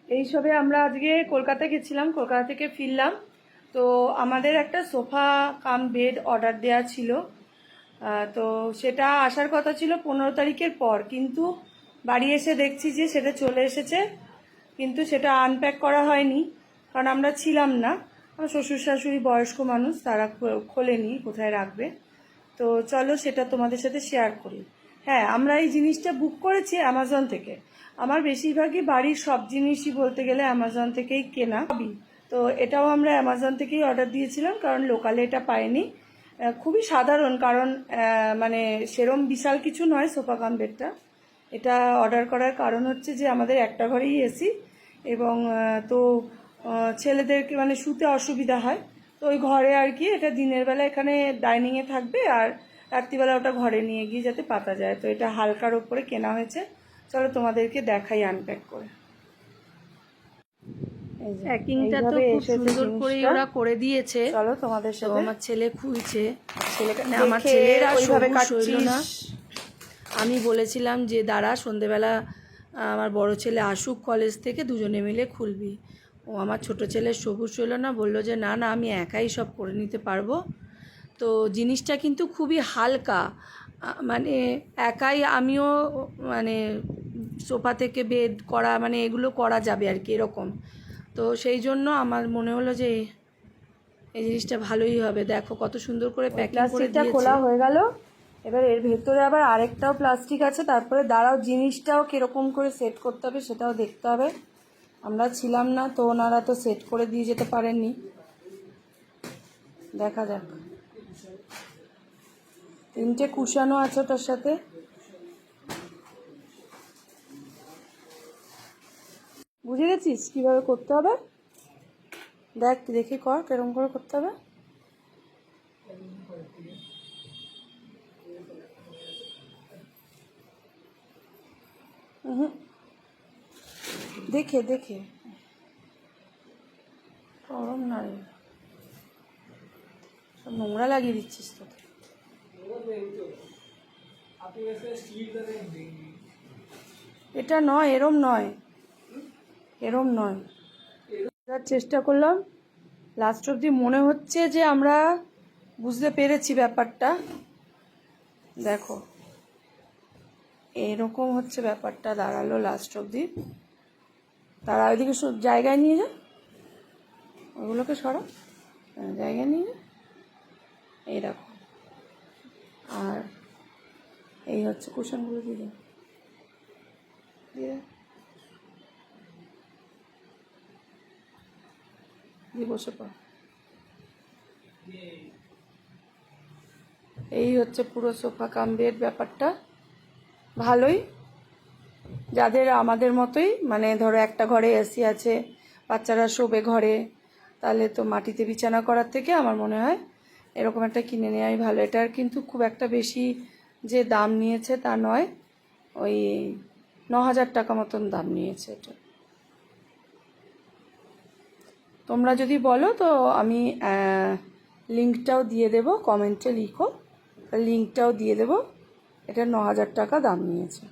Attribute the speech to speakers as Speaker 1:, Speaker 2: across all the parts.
Speaker 1: এই সবে আমরা আজকে কলকাতা গেছিলাম, কলকাতা থেকে ফিরলাম। তো আমাদের একটা সোফা কাম বেড অর্ডার দেওয়া ছিল। তো সেটা আসার কথা ছিল 15 তারিখের পর, কিন্তু বাড়ি এসে দেখছি যে সেটা চলে এসেছে, কিন্তু সেটা আনপ্যাক করা হয়নি, কারণ আমরা ছিলাম না। আমার শ্বশুর শাশুড়ি বয়স্ক মানুষ, তারা খোলেনি কোথায় রাখবে। তো চলো সেটা তোমাদের সাথে শেয়ার করি। হ্যাঁ, আমরা এই জিনিসটা বুক করেছি অ্যামাজন থেকে। আমার বেশিরভাগই বাড়ির সব জিনিসই বলতে গেলে অ্যামাজন থেকেই কেনা। তো এটাও আমরা অ্যামাজন থেকেই অর্ডার দিয়েছিলাম, কারণ লোকালে এটা পাইনি। খুবই সাধারণ, কারণ মানে সেরম বিশাল কিছু নয় সোফা কাম বেডটা। এটা অর্ডার করার কারণ হচ্ছে যে আমাদের একটা ঘরেই এসি, এবং তো ছেলেদেরকে মানে শুতে অসুবিধা হয়। তো ওই ঘরে আর কি, এটা দিনের বেলা এখানে ডাইনিংয়ে থাকবে, আর রাত্রিবেলা ওটা ঘরে নিয়ে গিয়ে যাতে পাতা যায়। তো এটা হালকার ওপরে কেনা হয়েছে। চলো তোমাদেরকে দেখাই আনপ্যাক করে।
Speaker 2: প্যাকিংটা তো খুব সুন্দর করে ওরা করে দিয়েছে।
Speaker 1: চলো তোমাদের সাথে।
Speaker 2: আমার ছেলে খুলছে,
Speaker 1: আমার ছেলের আর ওইভাবে কাটছিল না।
Speaker 2: আমি বলেছিলাম যে দাঁড়া, সন্ধেবেলা আমার বড় ছেলে আসুক কলেজ থেকে, দুজনে মিলে খুলবি। ও আমার ছোট ছেলে সবুজ হইল না, বললো যে না না আমি একাই সব করে নিতে পারবো। তো জিনিসটা কিন্তু খুবই হালকা, মানে একাই আমিও মানে সোফা থেকে বেড করা মানে এগুলো করা যাবে আর কি, এরকম। তো সেই জন্য আমার মনে হলো যে এই জিনিসটা ভালোই হবে। দেখো কত সুন্দর করে প্যাকিং করে দিয়েছে।
Speaker 1: খোলা হয়ে গেল। এবার এর ভেতরে আবার আরেকটাও প্লাস্টিক আছে। তারপরে দাঁড়াও, জিনিসটাও কিরকম করে সেট করতে হবে সেটাও দেখতে হবে। আমরা ছিলাম না তো, ওনারা তো সেট করে দিয়ে যেতে পারেননি। দেখা যাক। 3টে কুশানও আছে ওটার সাথে। বুঝে গেছিস কিভাবে করতে হবে? দেখ, দেখি কর কিরকম করে করতে হবে। দেখে দেখে গরম না রে, সব নোংরা লাগিয়ে দিচ্ছিস তো। এটা নয়, এরম নয়, এরম নয়। চেষ্টা করলাম, লাস্ট অবধি মনে হচ্ছে যে আমরা বুঝতে পেরেছি ব্যাপারটা। দেখো এরকম হচ্ছে ব্যাপারটা দাঁড়ালো লাস্ট অবধি। তারা ওইদিকে জায়গায় নিয়ে যা, ওগুলোকে সরা, জায়গায় নিয়ে যা। এই দেখো, আর এই হচ্ছে কুশনগুলো দিয়ে দিয়ে দিয়ে বসে পড়। এই হচ্ছে পুরো সোফা কাম বেড ব্যাপারটা। ভালোই, যাদের আমাদের মতোই, মানে ধরো একটা ঘরে এসি আছে, বাচ্চারা শোবে ঘরে, তাহলে তো মাটিতে বিছানা করার থেকে আমার মনে হয় এরকম একটা কিনে নেওয়াই ভালো। এটার কিন্তু খুব একটা বেশি যে দাম নিয়েছে তা নয়, ওই 9,000 টাকা মতন দাম নিয়েছে এটা। তোমরা যদি বলো তো আমি লিঙ্কটাও দিয়ে দেবো, কমেন্টে লিখো, লিঙ্কটাও দিয়ে দেবো। এটা 9,000 টাকা দাম নিয়েছে,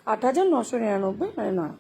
Speaker 1: 8,999, মানে 9।